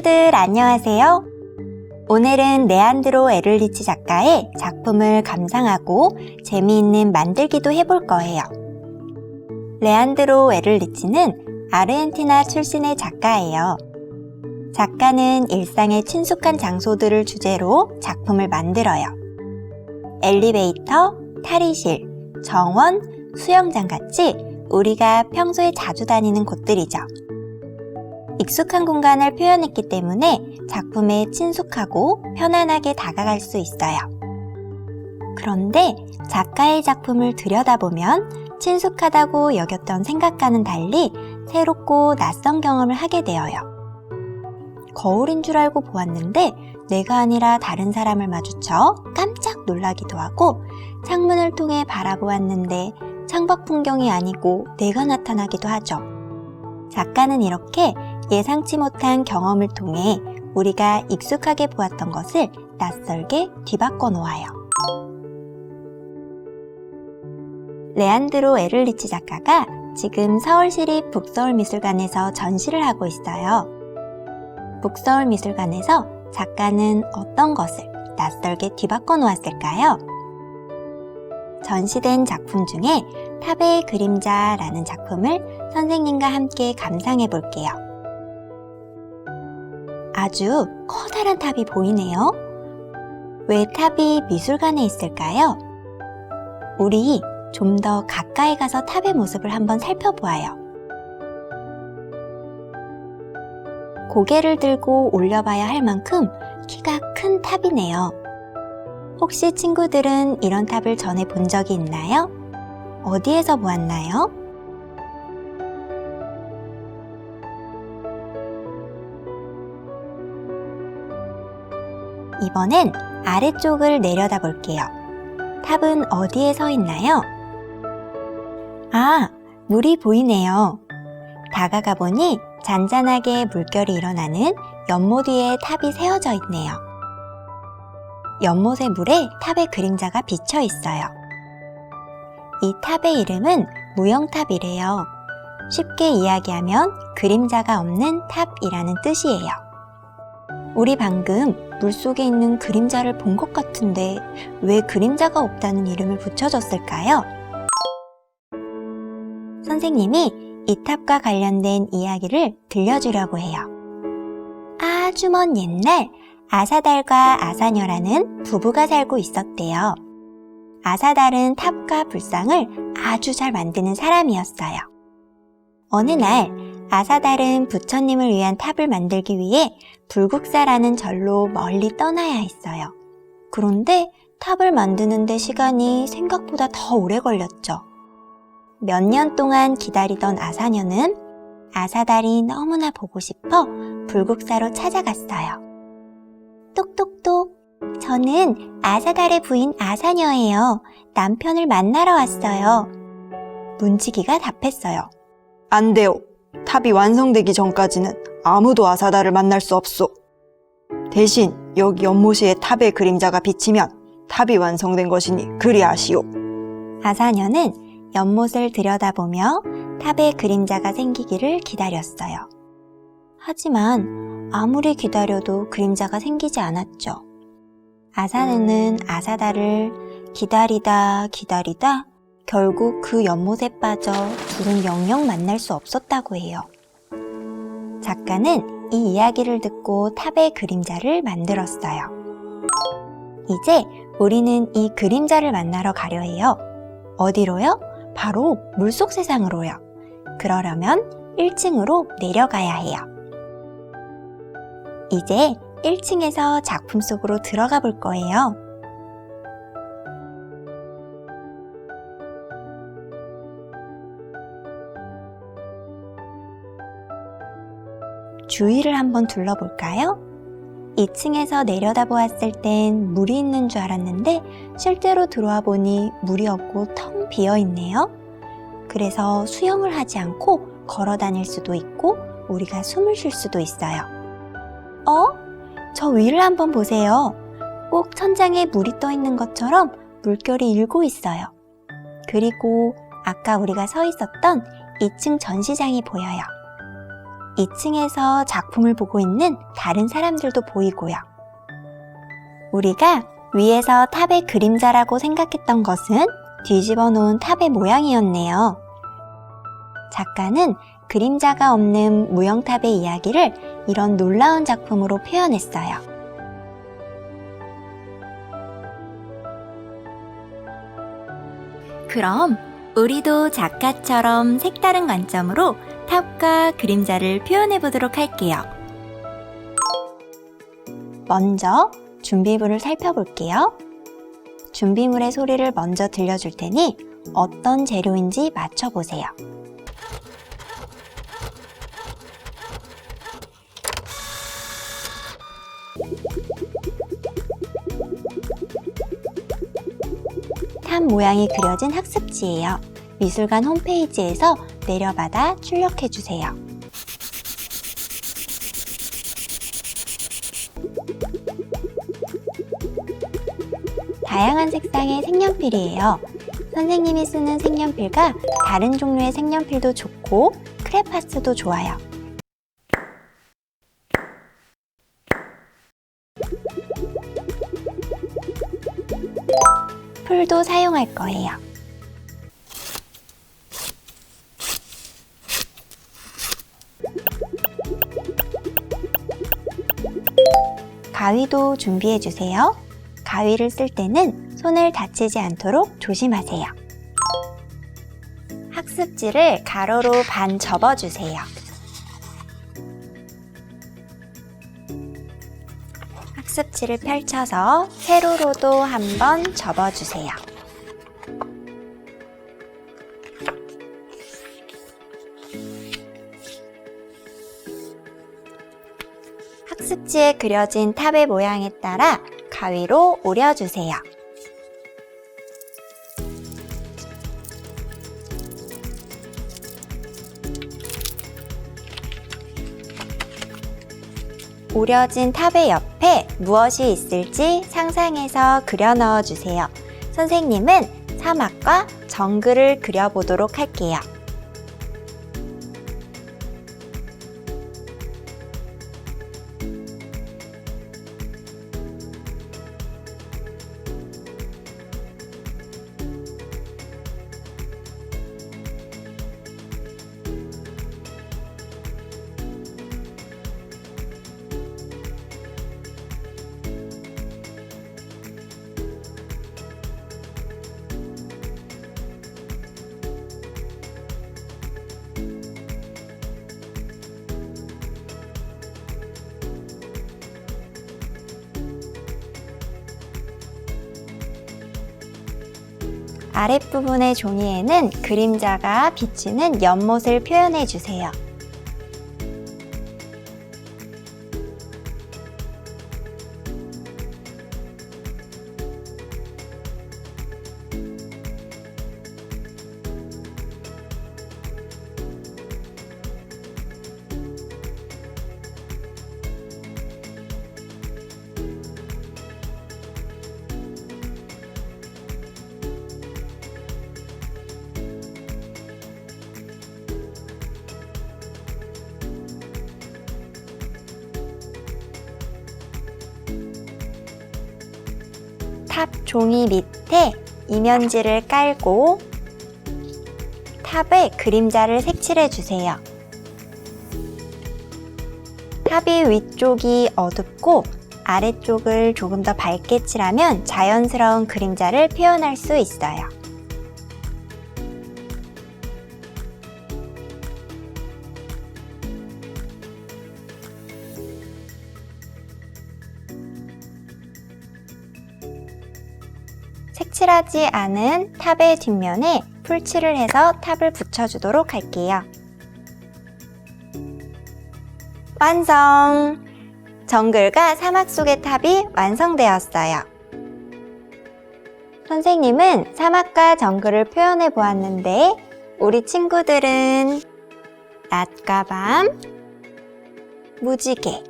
친구들 안녕하세요. 오늘은 레안드로 에를리치 작가의 작품을 감상하고 재미있는 만들기도 해볼 거예요. 레안드로 에를리치는 아르헨티나 출신의 작가예요. 작가는 일상의 친숙한 장소들을 주제로 작품을 만들어요. 엘리베이터, 탈의실, 정원, 수영장 같이 우리가 평소에 자주 다니는 곳들이죠. 익숙한 공간을 표현했기 때문에 작품에 친숙하고 편안하게 다가갈 수 있어요. 그런데 작가의 작품을 들여다보면 친숙하다고 여겼던 생각과는 달리 새롭고 낯선 경험을 하게 되어요. 거울인 줄 알고 보았는데 내가 아니라 다른 사람을 마주쳐 깜짝 놀라기도 하고, 창문을 통해 바라보았는데 창밖 풍경이 아니고 내가 나타나기도 하죠. 작가는 이렇게 예상치 못한 경험을 통해 우리가 익숙하게 보았던 것을 낯설게 뒤바꿔 놓아요. 레안드로 에를리치 작가가 지금 서울시립 북서울미술관에서 전시를 하고 있어요. 북서울미술관에서 작가는 어떤 것을 낯설게 뒤바꿔 놓았을까요? 전시된 작품 중에 탑의 그림자라는 작품을 선생님과 함께 감상해 볼게요. 아주 커다란 탑이 보이네요. 왜 탑이 미술관에 있을까요? 우리 좀 더 가까이 가서 탑의 모습을 한번 살펴보아요. 고개를 들고 올려봐야 할 만큼 키가 큰 탑이네요. 혹시 친구들은 이런 탑을 전에 본 적이 있나요? 어디에서 보았나요? 이번엔 아래쪽을 내려다 볼게요. 탑은 어디에 서 있나요? 아, 물이 보이네요. 다가가 보니 잔잔하게 물결이 일어나는 연못 위에 탑이 세워져 있네요. 연못의 물에 탑의 그림자가 비쳐 있어요. 이 탑의 이름은 무영탑이래요. 쉽게 이야기하면 그림자가 없는 탑이라는 뜻이에요. 우리 방금 물속에 있는 그림자를 본 것 같은데 왜 그림자가 없다는 이름을 붙여줬을까요? 선생님이 이 탑과 관련된 이야기를 들려주려고 해요. 아주 먼 옛날 아사달과 아사녀라는 부부가 살고 있었대요. 아사달은 탑과 불상을 아주 잘 만드는 사람이었어요. 어느 날 아사달은 부처님을 위한 탑을 만들기 위해 불국사라는 절로 멀리 떠나야 했어요. 그런데 탑을 만드는데 시간이 생각보다 더 오래 걸렸죠. 몇 년 동안 기다리던 아사녀는 아사달이 너무나 보고 싶어 불국사로 찾아갔어요. 똑똑똑, 저는 아사달의 부인 아사녀예요. 남편을 만나러 왔어요. 문지기가 답했어요. 안 돼요. 탑이 완성되기 전까지는 아무도 아사달을 만날 수 없소. 대신 여기 연못에 탑의 그림자가 비치면 탑이 완성된 것이니 그리 아시오. 아사녀는 연못을 들여다보며 탑의 그림자가 생기기를 기다렸어요. 하지만 아무리 기다려도 그림자가 생기지 않았죠. 아사녀는 아사달을 기다리다 결국 그 연못에 빠져 둘은 영영 만날 수 없었다고 해요. 작가는 이 이야기를 듣고 탑의 그림자를 만들었어요. 이제 우리는 이 그림자를 만나러 가려 해요. 어디로요? 바로 물속 세상으로요. 그러려면 1층으로 내려가야 해요. 이제 1층에서 작품 속으로 들어가 볼 거예요. 주위를 한번 둘러볼까요? 2층에서 내려다 보았을 땐 물이 있는 줄 알았는데 실제로 들어와 보니 물이 없고 텅 비어 있네요. 그래서 수영을 하지 않고 걸어 다닐 수도 있고 우리가 숨을 쉴 수도 있어요. 저 위를 한번 보세요. 꼭 천장에 물이 떠 있는 것처럼 물결이 일고 있어요. 그리고 아까 우리가 서 있었던 2층 전시장이 보여요. 2층에서 작품을 보고 있는 다른 사람들도 보이고요. 우리가 위에서 탑의 그림자라고 생각했던 것은 뒤집어 놓은 탑의 모양이었네요. 작가는 그림자가 없는 무형탑의 이야기를 이런 놀라운 작품으로 표현했어요. 그럼 우리도 작가처럼 색다른 관점으로 탑과 그림자를 표현해 보도록 할게요. 먼저 준비물을 살펴볼게요. 준비물의 소리를 먼저 들려줄 테니 어떤 재료인지 맞춰보세요. 탑 모양이 그려진 학습지예요. 미술관 홈페이지에서 내려받아 출력해주세요. 다양한 색상의 색연필이에요. 선생님이 쓰는 색연필과 다른 종류의 색연필도 좋고 크레파스도 좋아요. 풀도 사용할 거예요. 가위도 준비해주세요. 가위를 쓸 때는 손을 다치지 않도록 조심하세요. 학습지를 가로로 반 접어주세요. 학습지를 펼쳐서 세로로도 한번 접어주세요. 학습지에 그려진 탑의 모양에 따라 가위로 오려주세요. 오려진 탑의 옆에 무엇이 있을지 상상해서 그려 넣어주세요. 선생님은 사막과 정글을 그려보도록 할게요. 아랫부분의 종이에는 그림자가 비치는 연못을 표현해 주세요. 탑 종이 밑에 이면지를 깔고 탑에 그림자를 색칠해 주세요. 탑이 위쪽이 어둡고 아래쪽을 조금 더 밝게 칠하면 자연스러운 그림자를 표현할 수 있어요. 색칠하지 않은 탑의 뒷면에 풀칠을 해서 탑을 붙여주도록 할게요. 완성! 정글과 사막 속의 탑이 완성되었어요. 선생님은 사막과 정글을 표현해 보았는데 우리 친구들은 낮과 밤, 무지개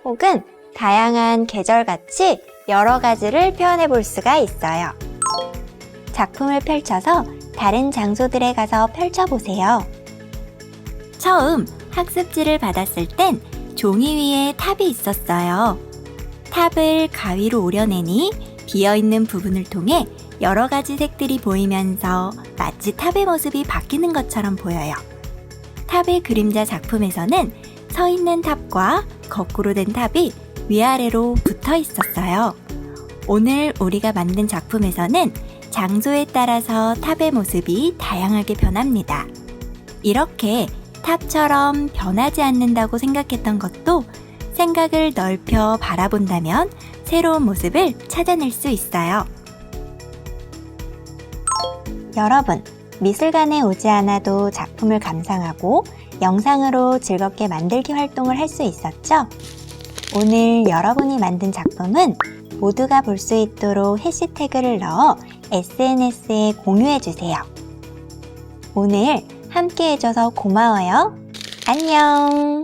혹은 다양한 계절같이 여러 가지를 표현해 볼 수가 있어요. 작품을 펼쳐서 다른 장소들에 가서 펼쳐보세요. 처음 학습지를 받았을 땐 종이 위에 탑이 있었어요. 탑을 가위로 오려내니 비어있는 부분을 통해 여러 가지 색들이 보이면서 마치 탑의 모습이 바뀌는 것처럼 보여요. 탑의 그림자 작품에서는 서 있는 탑과 거꾸로 된 탑이 위아래로 붙어 있었어요. 오늘 우리가 만든 작품에서는 장소에 따라서 탑의 모습이 다양하게 변합니다. 이렇게 탑처럼 변하지 않는다고 생각했던 것도 생각을 넓혀 바라본다면 새로운 모습을 찾아낼 수 있어요. 여러분, 미술관에 오지 않아도 작품을 감상하고 영상으로 즐겁게 만들기 활동을 할 수 있었죠? 오늘 여러분이 만든 작품은 모두가 볼 수 있도록 해시태그를 넣어 SNS에 공유해주세요. 오늘 함께 해줘서 고마워요. 안녕!